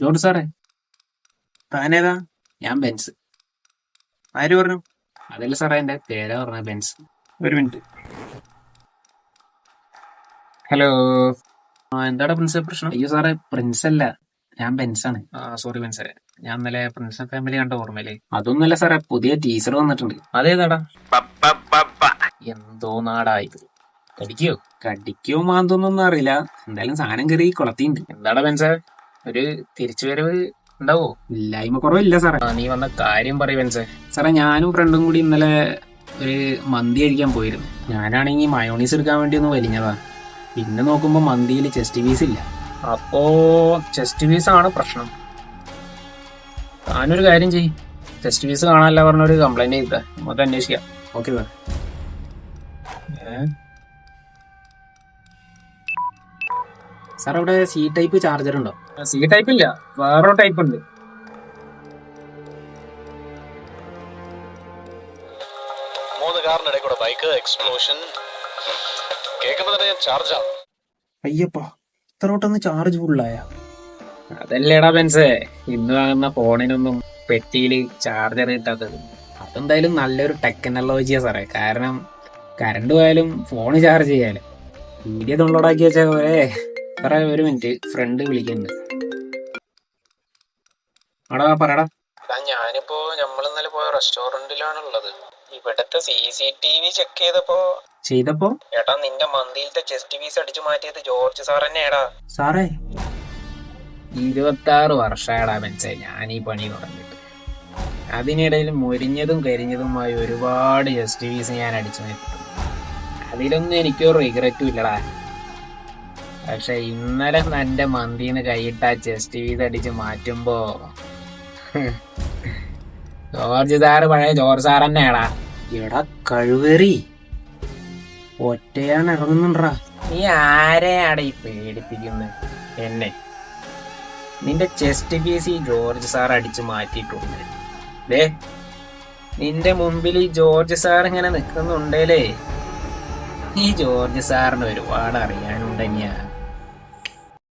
George സാറേ, താനേതാ? ഞാൻ Benz. ആര് പറഞ്ഞു? അതല്ല സാറേ, എന്റെ പേരാ പറഞ്ഞ ബെൻസ്. ഒരു മിനിറ്റ്. ഹലോ. എന്താടാ പ്രിൻസിപ്പൽ പ്രശ്നം? അയ്യോ സാറേ, പ്രിൻസ് അല്ല, ഞാൻ ബെൻസാണ്. സോറി ബെൻസേ, ഞാൻ ഇന്നലെ പ്രിൻസൽ ഫാമിലി കണ്ട ഓർമ്മയില്ലേ? അതൊന്നുമല്ല സാറേ, പുതിയ ടീച്ചർ വന്നിട്ടുണ്ട്. അതേതാടാ? എന്തോ നാടാ ഇത്. കടിക്കോ? കടിക്കോ മാന്തോന്നൊന്നും അറിയില്ല, എന്തായാലും സാധനം കയറി കൊളത്തിണ്ട്. എന്താടാ ബെൻസേ, ഒരു തിരിച്ചുവരവ് ഉണ്ടാവോ? ഇല്ലായ്മ കുറവില്ല സാറേ. നീ വന്ന കാര്യം പറയ് ബെൻസേ. സാറേ, ഞാനും ഫ്രണ്ടും കൂടി ഇന്നലെ ഒരു മന്തി കഴിക്കാൻ പോയിരുന്നു. ഞാനാണെങ്കിൽ മയോണീസ് എടുക്കാൻ വേണ്ടി ഒന്ന് വലിഞ്ഞതാ. പിന്നെ നോക്കുമ്പോ മന്തിയിൽ ചെസ്റ്റ് പീസ് ഇല്ല. അപ്പോ ചെസ്റ്റ് പീസ് ആണ് പ്രശ്നം. താനൊരു കാര്യം ചെയ്യ്, ചെസ്റ്റ് പീസ് കാണാനല്ല പറഞ്ഞൊരു കംപ്ലൈന്റ് ചെയ്താ നമുക്ക് അന്വേഷിക്കാം. Okay sir. സാർ, അവിടെ സി ടൈപ്പ് ചാർജർ ഉണ്ടോ? സി ടൈപ്പ് ഇല്ല, വേറൊരു ടൈപ്പ് ഉണ്ട്. കാറിനിടെ ബൈക്ക് എക്സ്പ്ലോഷൻ കേൾക്കുമ്പോ തന്നെ ഞാൻ ചാർജ് ആവും. അയ്യപ്പാ, ഇത്ര പെട്ടെന്ന് ചാർജ് ഫുള്ളായ? അതല്ലേടാ ബെൻസേ, ഇന്ന് വാങ്ങുന്ന ഫോണിനൊന്നും പെട്ടിയില് ചാർജർ കിട്ടാത്തത്. അതെന്തായാലും നല്ലൊരു ടെക്നോളജിയാ സാറേ. കാരണം കറണ്ട് പോയാലും ഫോണ് ചാർജ് ചെയ്യാലോ. വീഡിയോ ഡൗൺലോഡ് ആക്കി വെച്ചാൽ പോരെ. സാറേ, ഒരു മിനിറ്റ്, ഫ്രണ്ട് വിളിക്കുന്നുണ്ട്. ആടാ പറയടാ. ഞാനിപ്പോ ഇന്നലെ പോയ റെസ്റ്റോറന്റിലാണുള്ളത്. ഇവിടത്തെ CCTV ചെക്ക് ചെയ്തപ്പോ ഏട്ടാ, നിന്റെ മന്തിയിലത്തെ ചെസ്റ്റ് പീസ് അടിച്ചു മാറ്റിയത് ജോർജ് സാർ തന്നെയാടാ. സാറേ, 26 വർഷമായടാ ബെൻസേ ഞാൻ ഈ പണി തുടങ്ങിയിട്ട്. അതിനിടയിൽ മുരിഞ്ഞതും കരിഞ്ഞതുമായി ഒരുപാട് ചെസ്റ്റ് പീസ് ഞാൻ അടിച്ചു മാറ്റിയിട്ടുണ്ട്. അതിലൊന്നും എനിക്കൊരു റിഗ്രറ്റും ഇല്ലടാ. പക്ഷെ ഇന്നലെ എന്റെ മന്തിന്ന് കൈയിട്ട ചെസ്റ്റ് പീസ് അടിച്ച് മാറ്റുമ്പോ ജോർജ് സാറ് പഴയ ജോർജ് സാർ തന്നെയാടാ. എടാ കഴിവേറി, ഒറ്റയാണ് ഇറങ്ങുന്നുണ്ടാ. നീ ആരെയാടാ ഈ പേടിപ്പിക്കുന്നത്? എന്നെ? നിന്റെ ചെസ്റ്റ് പീസ് ഈ ജോർജ് സാർ അടിച്ചു മാറ്റിയിട്ടുണ്ട്. ദേ, നിന്റെ മുമ്പിൽ ഈ ജോർജ് സാർ ഇങ്ങനെ നിൽക്കുന്നുണ്ടേലേ, ഈ ജോർജ് സാറിന് ഒരുപാട് അറിയാനുണ്ടെങ്കിയാ.